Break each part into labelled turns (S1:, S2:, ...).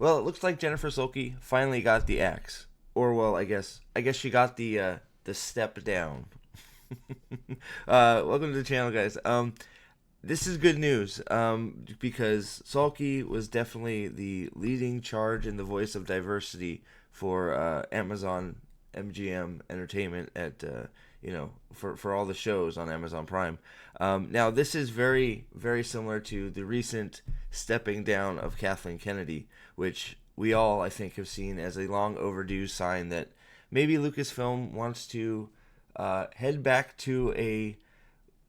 S1: Well, it looks like Jennifer Salke finally got the axe, or well, I guess she got the step down. Welcome to the channel, guys. This is good news because Salke was definitely the leading charge in the voice of diversity for Amazon MGM Entertainment at for all the shows on Amazon Prime. Now this is very very similar to the recent stepping down of Kathleen Kennedy, which we all I think have seen as a long overdue sign that maybe Lucasfilm wants to head back to a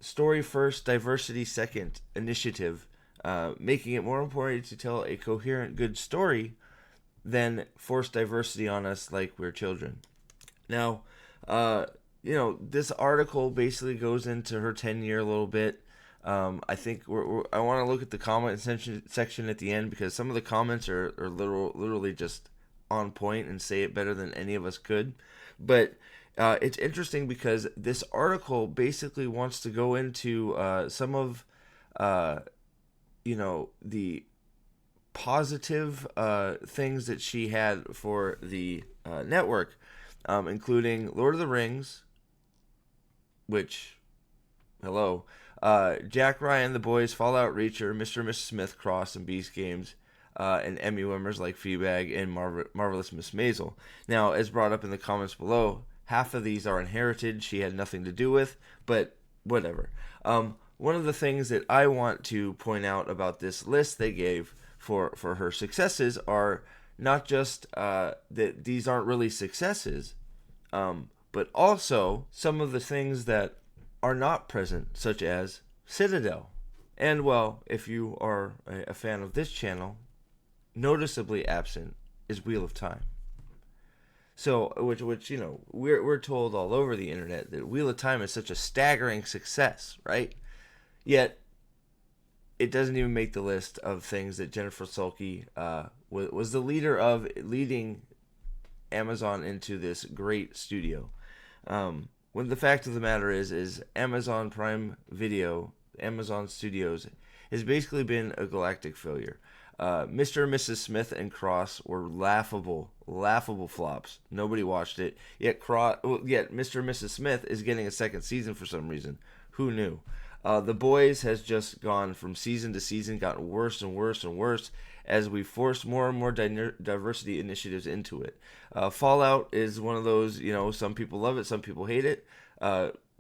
S1: story first, diversity second initiative, making it more important to tell a coherent, good story than force diversity on us like we're children. Now, this article basically goes into her tenure a little bit. I think I want to look at the comment section at the end because some of the comments are literally just on point and say it better than any of us could. But it's interesting because this article basically wants to go into some of, the positive things that she had for the network, including Lord of the Rings, which, hello, Jack Ryan, The Boys, Fallout Reacher, Mr. and Mrs. Smith, Cross, and Beast Games, and Emmy winners like Fleabag and Marvelous Miss Maisel. Now, as brought up in the comments below, half of these are inherited. She had nothing to do with, but whatever. One of the things that I want to point out about this list they gave for her successes are not just that these aren't really successes, but also some of the things that are not present, such as Citadel. And, well, if you are a fan of this channel, noticeably absent is Wheel of Time. So, which we're told all over the internet that Wheel of Time is such a staggering success, right? Yet, it doesn't even make the list of things that Jennifer Salke was the leader of, leading Amazon into this great studio. When the fact of the matter is Amazon Prime Video, Amazon Studios, has basically been a galactic failure. Mr. and Mrs. Smith and Cross were laughable flops. Nobody watched it. Yet Mr. and Mrs. Smith is getting a second season for some reason. Who knew? The Boys has just gone from season to season, gotten worse and worse and worse as we force more and more diversity initiatives into it. Fallout is one of those, some people love it, some people hate it.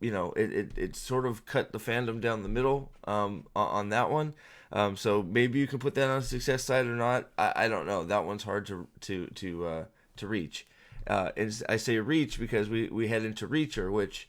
S1: It sort of cut the fandom down the middle on that one. So maybe you can put that on the success side or not. I don't know. That one's hard to reach. I say reach because we head into Reacher, which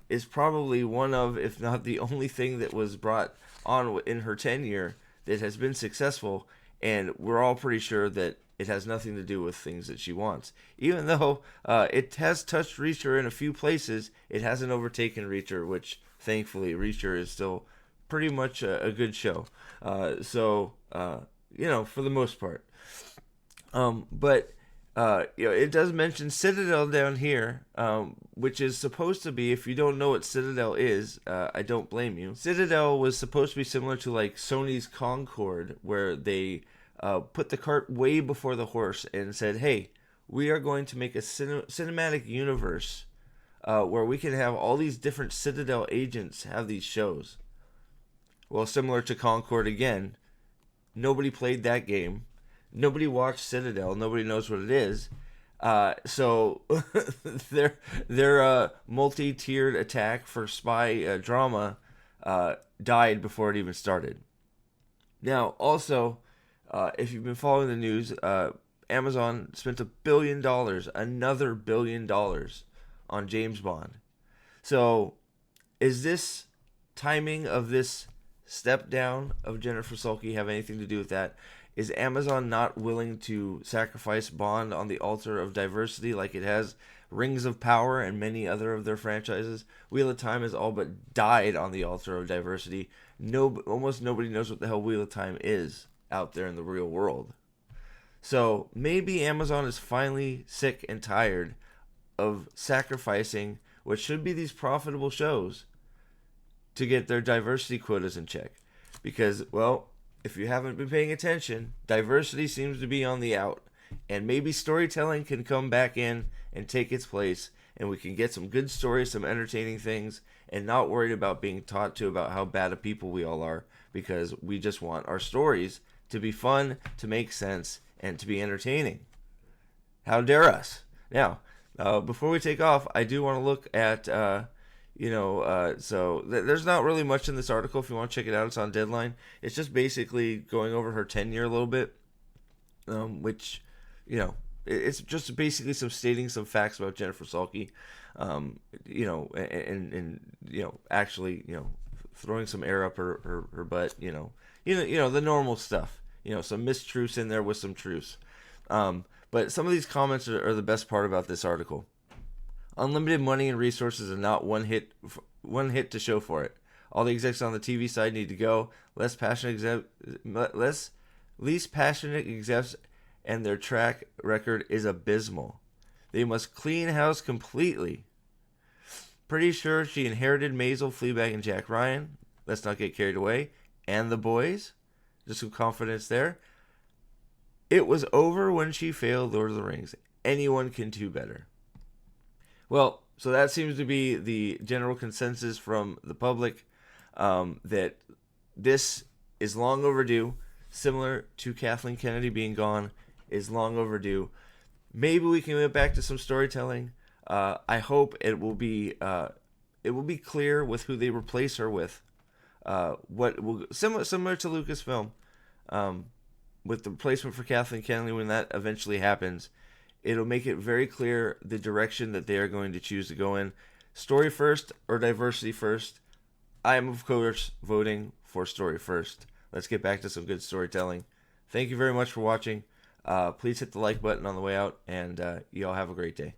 S1: is probably one of, if not the only thing that was brought on in her tenure that has been successful, and we're all pretty sure that it has nothing to do with things that she wants. Even though it has touched Reacher in a few places, it hasn't overtaken Reacher, which thankfully Reacher is still pretty much a good show. For the most part. But it does mention Citadel down here, which is supposed to be, if you don't know what Citadel is, I don't blame you. Citadel was supposed to be similar to like Sony's Concord, where they put the cart way before the horse and said, hey, we are going to make a cinematic universe where we can have all these different Citadel agents have these shows. Well, similar to Concord again, nobody played that game. Nobody watched Citadel. Nobody knows what it is. So their multi-tiered attack for spy drama died before it even started. Now, also, if you've been following the news, Amazon spent $1 billion, another $1 billion on James Bond. So, is this timing of this step down of Jennifer Salke have anything to do with that? Is Amazon not willing to sacrifice Bond on the altar of diversity like it has Rings of Power and many other of their franchises? Wheel of Time has all but died on the altar of diversity. Almost nobody knows what the hell Wheel of Time is out there in the real world. So maybe Amazon is finally sick and tired of sacrificing what should be these profitable shows to get their diversity quotas in check. Because, well, if you haven't been paying attention, diversity seems to be on the out. And maybe storytelling can come back in and take its place, and we can get some good stories, some entertaining things, and not worried about being taught to about how bad of people we all are, because we just want our stories to be fun, to make sense, and to be entertaining. How dare us? Now, before we take off, I do want to look at, there's not really much in this article. If you want to check it out, it's on Deadline. It's just basically going over her tenure a little bit, which, it's just basically stating some facts about Jennifer Salke, actually, throwing some air up her butt, the normal stuff, some mistruths in there with some truths. But some of these comments are the best part about this article. Unlimited money and resources and not one hit to show for it. All the execs on the TV side need to go. Least passionate execs, and their track record is abysmal. They must clean house completely. Pretty sure she inherited Maisel, Fleabag, and Jack Ryan. Let's not get carried away. And the boys. Just some confidence there. It was over when she failed Lord of the Rings. Anyone can do better. Well, so that seems to be the general consensus from the public, that this is long overdue, similar to Kathleen Kennedy being gone, is long overdue. Maybe we can get back to some storytelling. I hope it will be clear with who they replace her with. Similar to Lucasfilm, with the replacement for Kathleen Kennedy, when that eventually happens, it'll make it very clear the direction that they are going to choose to go in. Story first or diversity first? I am, of course, voting for story first. Let's get back to some good storytelling. Thank you very much for watching. Please hit the like button on the way out, and you all have a great day.